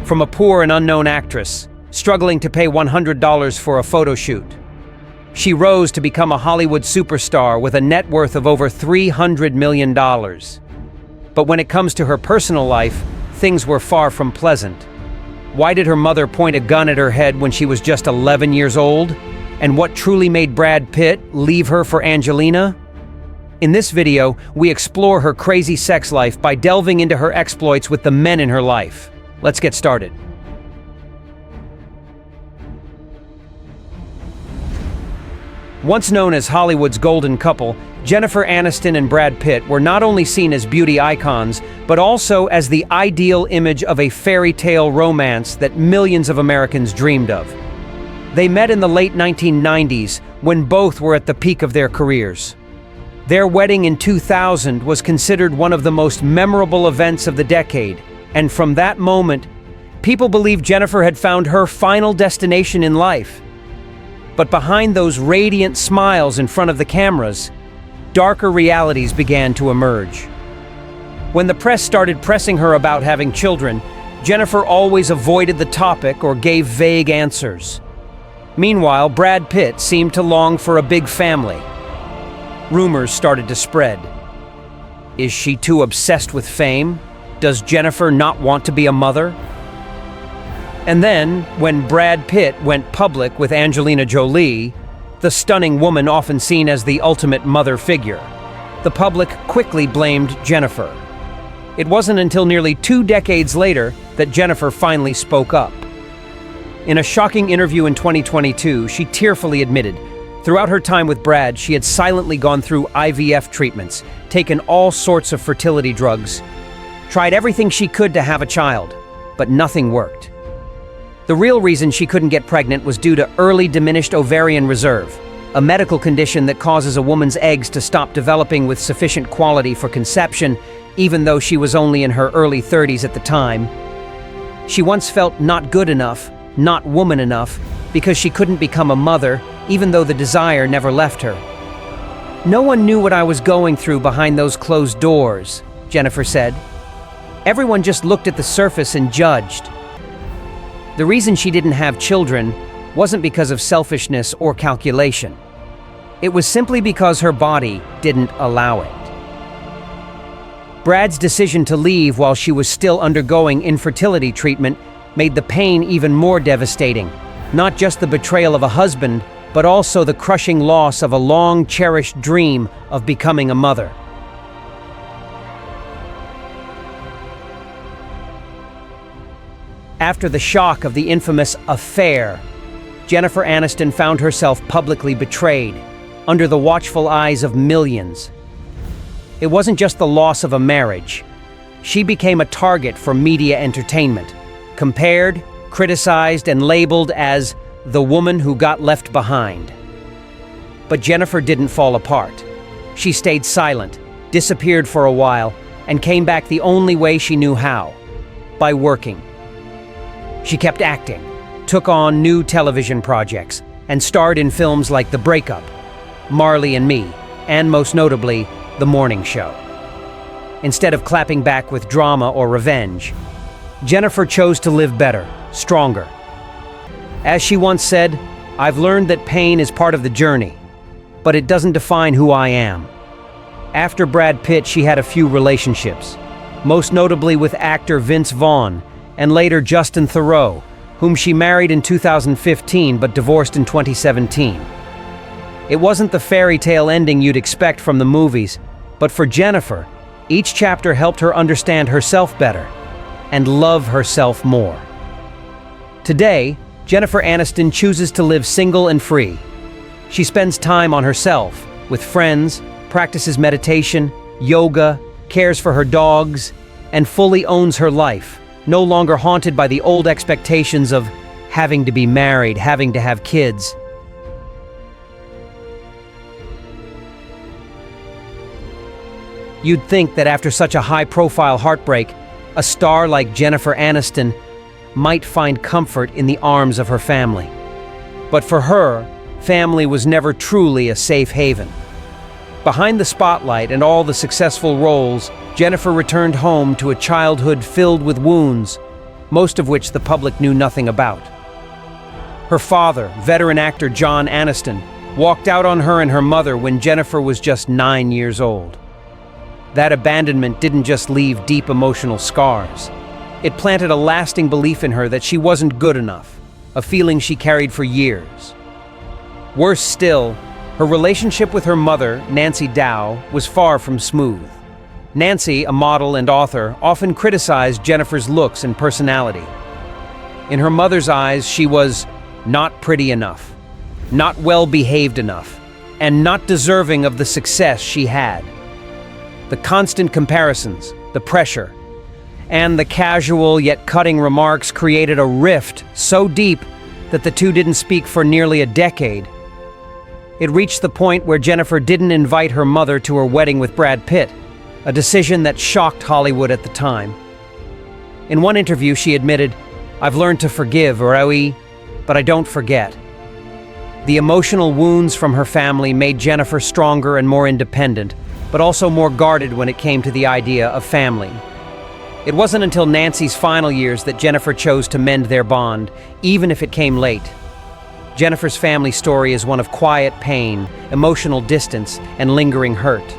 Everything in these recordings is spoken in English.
from a poor and unknown actress, struggling to pay $100 for a photo shoot. She rose to become a Hollywood superstar with a net worth of over $300 million. But when it comes to her personal life, things were far from pleasant. Why did her mother point a gun at her head when she was just 11 years old? And what truly made Brad Pitt leave her for Angelina? In this video, we explore her crazy sex life by delving into her exploits with the men in her life. Let's get started. Once known as Hollywood's golden couple, Jennifer Aniston and Brad Pitt were not only seen as beauty icons, but also as the ideal image of a fairy tale romance that millions of Americans dreamed of. They met in the late 1990s when both were at the peak of their careers. Their wedding in 2000 was considered one of the most memorable events of the decade, and from that moment, people believed Jennifer had found her final destination in life. But behind those radiant smiles in front of the cameras, darker realities began to emerge. When the press started pressing her about having children, Jennifer always avoided the topic or gave vague answers. Meanwhile, Brad Pitt seemed to long for a big family. Rumors started to spread. Is she too obsessed with fame? Does Jennifer not want to be a mother? And then, when Brad Pitt went public with Angelina Jolie, the stunning woman often seen as the ultimate mother figure, the public quickly blamed Jennifer. It wasn't until nearly 2 decades later that Jennifer finally spoke up. In a shocking interview in 2022, she tearfully admitted, throughout her time with Brad, she had silently gone through IVF treatments, taken all sorts of fertility drugs, tried everything she could to have a child, but nothing worked. The real reason she couldn't get pregnant was due to early diminished ovarian reserve, a medical condition that causes a woman's eggs to stop developing with sufficient quality for conception, even though she was only in her early 30s at the time. She once felt not good enough, not woman enough, because she couldn't become a mother, even though the desire never left her. "No one knew what I was going through behind those closed doors," Jennifer said. "Everyone just looked at the surface and judged." The reason she didn't have children wasn't because of selfishness or calculation. It was simply because her body didn't allow it. Brad's decision to leave while she was still undergoing infertility treatment made the pain even more devastating. Not just the betrayal of a husband, but also the crushing loss of a long-cherished dream of becoming a mother. After the shock of the infamous affair, Jennifer Aniston found herself publicly betrayed, under the watchful eyes of millions. It wasn't just the loss of a marriage. She became a target for media entertainment, compared, criticized, and labeled as the woman who got left behind. But Jennifer didn't fall apart. She stayed silent, disappeared for a while, and came back the only way she knew how: by working. She kept acting, took on new television projects, and starred in films like The Breakup, Marley and Me, and most notably, The Morning Show. Instead of clapping back with drama or revenge, Jennifer chose to live better, stronger. As she once said, "I've learned that pain is part of the journey, but it doesn't define who I am." After Brad Pitt, she had a few relationships, most notably with actor Vince Vaughn, and later Justin Theroux, whom she married in 2015 but divorced in 2017. It wasn't the fairy tale ending you'd expect from the movies, but for Jennifer, each chapter helped her understand herself better and love herself more. Today, Jennifer Aniston chooses to live single and free. She spends time on herself, with friends, practices meditation, yoga, cares for her dogs, and fully owns her life, no longer haunted by the old expectations of having to be married, having to have kids. You'd think that after such a high-profile heartbreak, a star like Jennifer Aniston might find comfort in the arms of her family. But for her, family was never truly a safe haven. Behind the spotlight and all the successful roles, Jennifer returned home to a childhood filled with wounds, most of which the public knew nothing about. Her father, veteran actor John Aniston, walked out on her and her mother when Jennifer was just 9 years old. That abandonment didn't just leave deep emotional scars. It planted a lasting belief in her that she wasn't good enough, a feeling she carried for years. Worse still, her relationship with her mother, Nancy Dow, was far from smooth. Nancy, a model and author, often criticized Jennifer's looks and personality. In her mother's eyes, she was not pretty enough, not well-behaved enough, and not deserving of the success she had. The constant comparisons, the pressure, and the casual yet cutting remarks created a rift so deep that the two didn't speak for nearly a decade. It reached the point where Jennifer didn't invite her mother to her wedding with Brad Pitt, a decision that shocked Hollywood at the time. In one interview, she admitted, "I've learned to forgive, Raoui, but I don't forget." The emotional wounds from her family made Jennifer stronger and more independent, but also more guarded when it came to the idea of family. It wasn't until Nancy's final years that Jennifer chose to mend their bond, even if it came late. Jennifer's family story is one of quiet pain, emotional distance, and lingering hurt.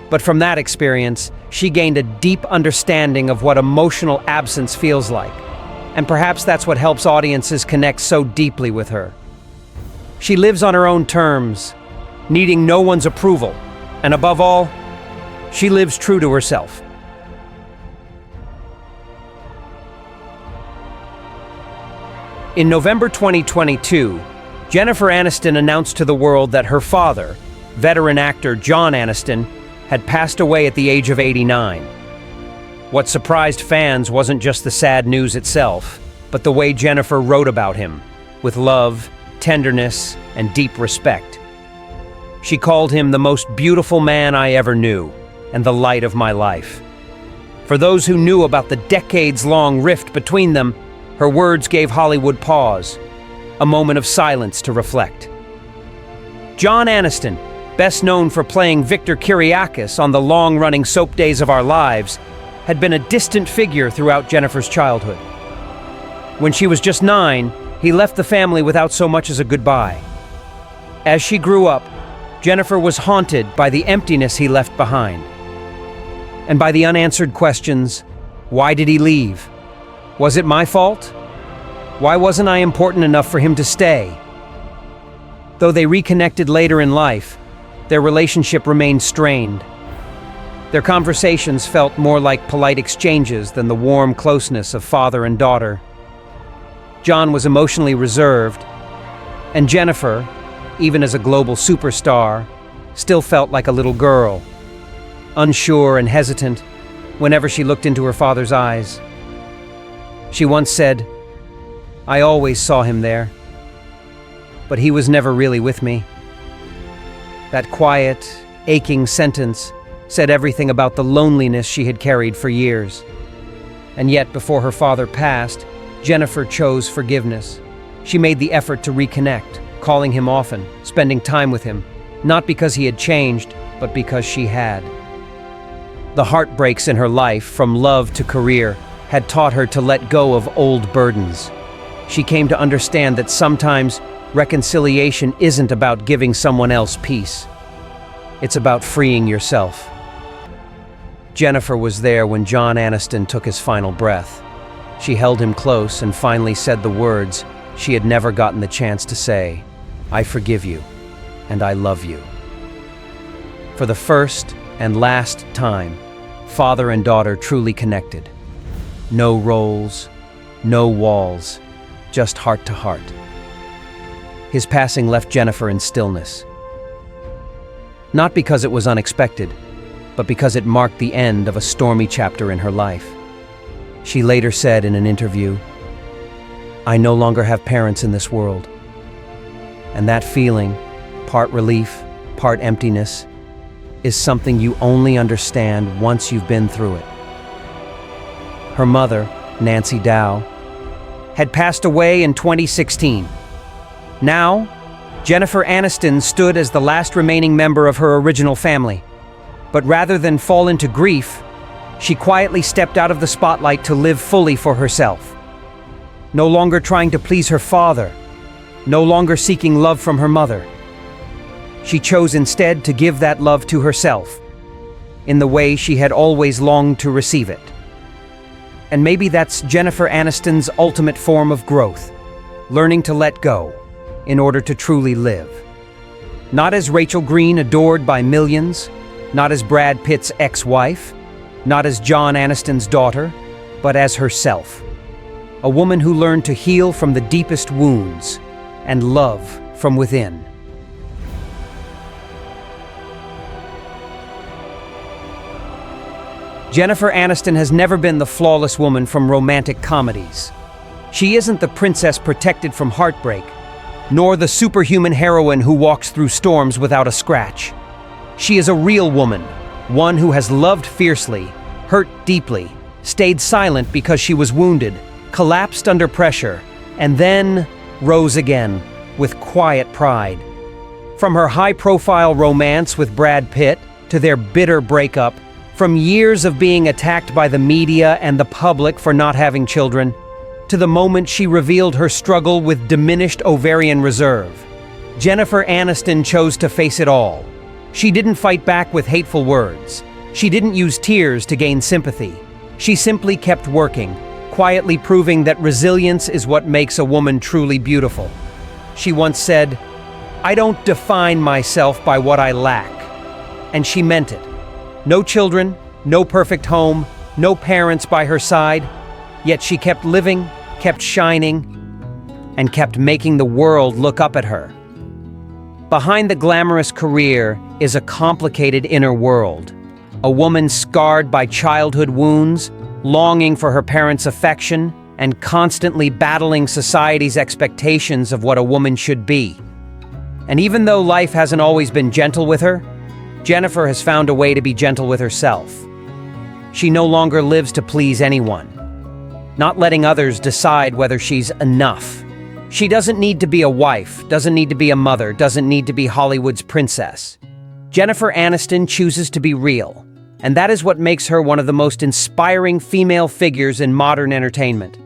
But from that experience, she gained a deep understanding of what emotional absence feels like. And perhaps that's what helps audiences connect so deeply with her. She lives on her own terms, needing no one's approval. And above all, she lives true to herself. In November 2022, Jennifer Aniston announced to the world that her father, veteran actor John Aniston, had passed away at the age of 89. What surprised fans wasn't just the sad news itself, but the way Jennifer wrote about him, with love, tenderness, and deep respect. She called him the most beautiful man I ever knew, and the light of my life. For those who knew about the decades-long rift between them, her words gave Hollywood pause, a moment of silence to reflect. John Aniston, best known for playing Victor Kiriakis on the long-running soap Days of Our Lives, had been a distant figure throughout Jennifer's childhood. When she was just 9, he left the family without so much as a goodbye. As she grew up, Jennifer was haunted by the emptiness he left behind, and by the unanswered questions, why did he leave? Was it my fault? Why wasn't I important enough for him to stay? Though they reconnected later in life, their relationship remained strained. Their conversations felt more like polite exchanges than the warm closeness of father and daughter. John was emotionally reserved, and Jennifer, even as a global superstar, still felt like a little girl, unsure and hesitant whenever she looked into her father's eyes. She once said, "I always saw him there, but he was never really with me." That quiet, aching sentence said everything about the loneliness she had carried for years. And yet, before her father passed, Jennifer chose forgiveness. She made the effort to reconnect, calling him often, spending time with him, not because he had changed, but because she had. The heartbreaks in her life, from love to career, had taught her to let go of old burdens. She came to understand that sometimes reconciliation isn't about giving someone else peace. It's about freeing yourself. Jennifer was there when John Aniston took his final breath. She held him close and finally said the words she had never gotten the chance to say, "I forgive you, and I love you." For the first and last time, father and daughter truly connected. No roles, no walls, just heart to heart. His passing left Jennifer in stillness. Not because it was unexpected, but because it marked the end of a stormy chapter in her life. She later said in an interview, "I no longer have parents in this world." And that feeling, part relief, part emptiness, is something you only understand once you've been through it. Her mother, Nancy Dow, had passed away in 2016. Now, Jennifer Aniston stood as the last remaining member of her original family. But rather than fall into grief, She quietly stepped out of the spotlight to live fully for herself. No longer trying to please her father, no longer seeking love from her mother. She chose instead to give that love to herself, in the way she had always longed to receive it. And maybe that's Jennifer Aniston's ultimate form of growth, learning to let go in order to truly live. Not as Rachel Green, adored by millions, not as Brad Pitt's ex-wife, not as John Aniston's daughter, but as herself. A woman who learned to heal from the deepest wounds and love from within. Jennifer Aniston has never been the flawless woman from romantic comedies. She isn't the princess protected from heartbreak, nor the superhuman heroine who walks through storms without a scratch. She is a real woman, one who has loved fiercely, hurt deeply, stayed silent because she was wounded, collapsed under pressure, and then rose again with quiet pride. From her high-profile romance with Brad Pitt to their bitter breakup, from years of being attacked by the media and the public for not having children, to the moment she revealed her struggle with diminished ovarian reserve, Jennifer Aniston chose to face it all. She didn't fight back with hateful words. She didn't use tears to gain sympathy. She simply kept working, quietly proving that resilience is what makes a woman truly beautiful. She once said, "I don't define myself by what I lack." And she meant it. No children, no perfect home, no parents by her side, yet she kept living, kept shining, and kept making the world look up at her. Behind the glamorous career is a complicated inner world. A woman scarred by childhood wounds, longing for her parents' affection, and constantly battling society's expectations of what a woman should be. And even though life hasn't always been gentle with her, Jennifer has found a way to be gentle with herself. She no longer lives to please anyone, not letting others decide whether she's enough. She doesn't need to be a wife, doesn't need to be a mother, doesn't need to be Hollywood's princess. Jennifer Aniston chooses to be real, and that is what makes her one of the most inspiring female figures in modern entertainment.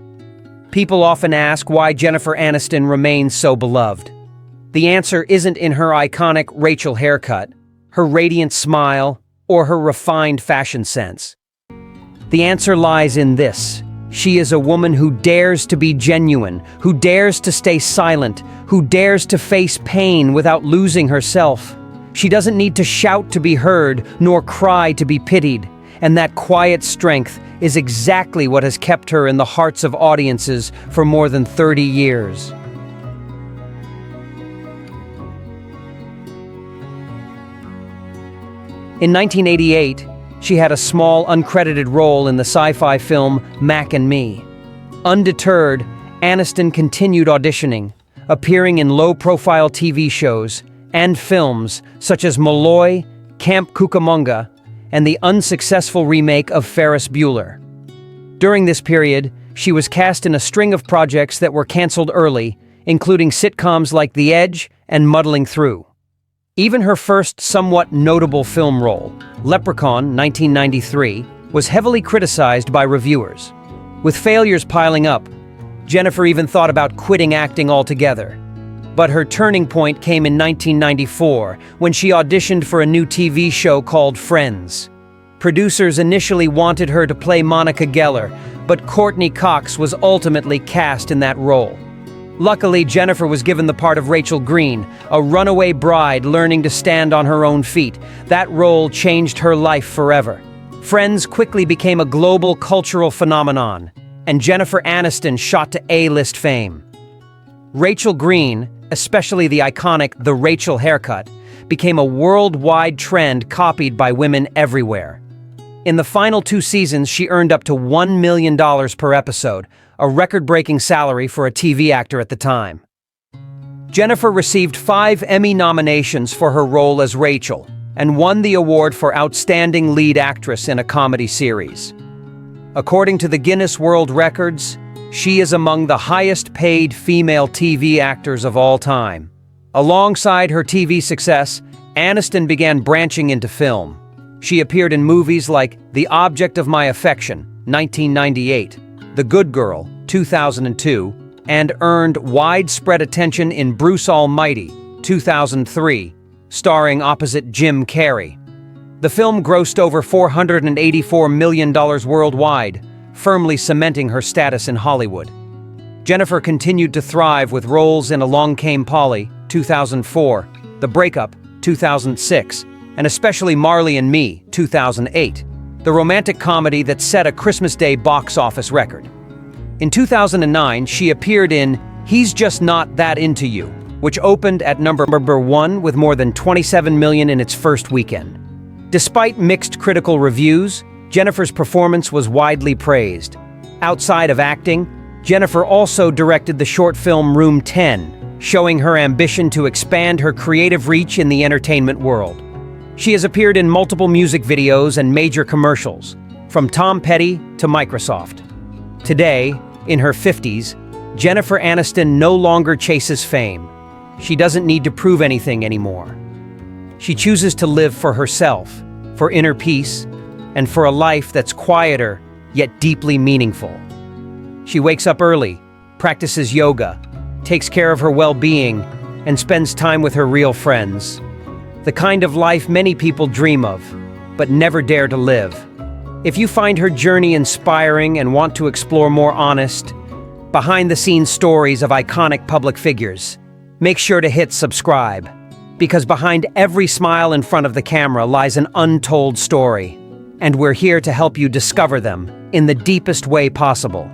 People often ask why Jennifer Aniston remains so beloved. The answer isn't in her iconic Rachel haircut, her radiant smile, or her refined fashion sense. The answer lies in this. She is a woman who dares to be genuine, who dares to stay silent, who dares to face pain without losing herself. She doesn't need to shout to be heard, nor cry to be pitied. And that quiet strength is exactly what has kept her in the hearts of audiences for more than 30 years. In 1988, she had a small, uncredited role in the sci-fi film Mac and Me. Undeterred, Aniston continued auditioning, appearing in low-profile TV shows and films such as Molloy, Camp Cucamonga, and the unsuccessful remake of Ferris Bueller. During this period, she was cast in a string of projects that were canceled early, including sitcoms like The Edge and Muddling Through. Even her first somewhat notable film role, Leprechaun 1993, was heavily criticized by reviewers. With failures piling up, Jennifer even thought about quitting acting altogether. But her turning point came in 1994, when she auditioned for a new TV show called Friends. Producers initially wanted her to play Monica Geller, but Courtney Cox was ultimately cast in that role. Luckily, Jennifer was given the part of Rachel Green, a runaway bride learning to stand on her own feet. That role changed her life forever. Friends quickly became a global cultural phenomenon, and Jennifer Aniston shot to A-list fame. Rachel Green, especially the iconic The Rachel haircut, became a worldwide trend copied by women everywhere. In the final 2 seasons, she earned up to $1 million per episode, a record-breaking salary for a TV actor at the time. Jennifer received 5 Emmy nominations for her role as Rachel, and won the award for Outstanding Lead Actress in a Comedy Series. According to the Guinness World Records, she is among the highest-paid female TV actors of all time. Alongside her TV success, Aniston began branching into film. She appeared in movies like The Object of My Affection, 1998, The Good Girl, 2002, and earned widespread attention in Bruce Almighty, 2003, starring opposite Jim Carrey. The film grossed over $484 million worldwide, firmly cementing her status in Hollywood. Jennifer continued to thrive with roles in Along Came Polly, 2004, The Breakup, 2006, and especially Marley and Me, 2008, the romantic comedy that set a Christmas Day box office record. In 2009, she appeared in He's Just Not That Into You, which opened at number 1 with more than $27 million in its first weekend. Despite mixed critical reviews, Jennifer's performance was widely praised. Outside of acting, Jennifer also directed the short film Room 10, showing her ambition to expand her creative reach in the entertainment world. She has appeared in multiple music videos and major commercials, from Tom Petty to Microsoft. Today, in her 50s, Jennifer Aniston no longer chases fame. She doesn't need to prove anything anymore. She chooses to live for herself, for inner peace, and for a life that's quieter yet deeply meaningful. She wakes up early, practices yoga, takes care of her well-being, and spends time with her real friends. The kind of life many people dream of, but never dare to live. If you find her journey inspiring and want to explore more honest, behind-the-scenes stories of iconic public figures, make sure to hit subscribe, because behind every smile in front of the camera lies an untold story, and we're here to help you discover them in the deepest way possible.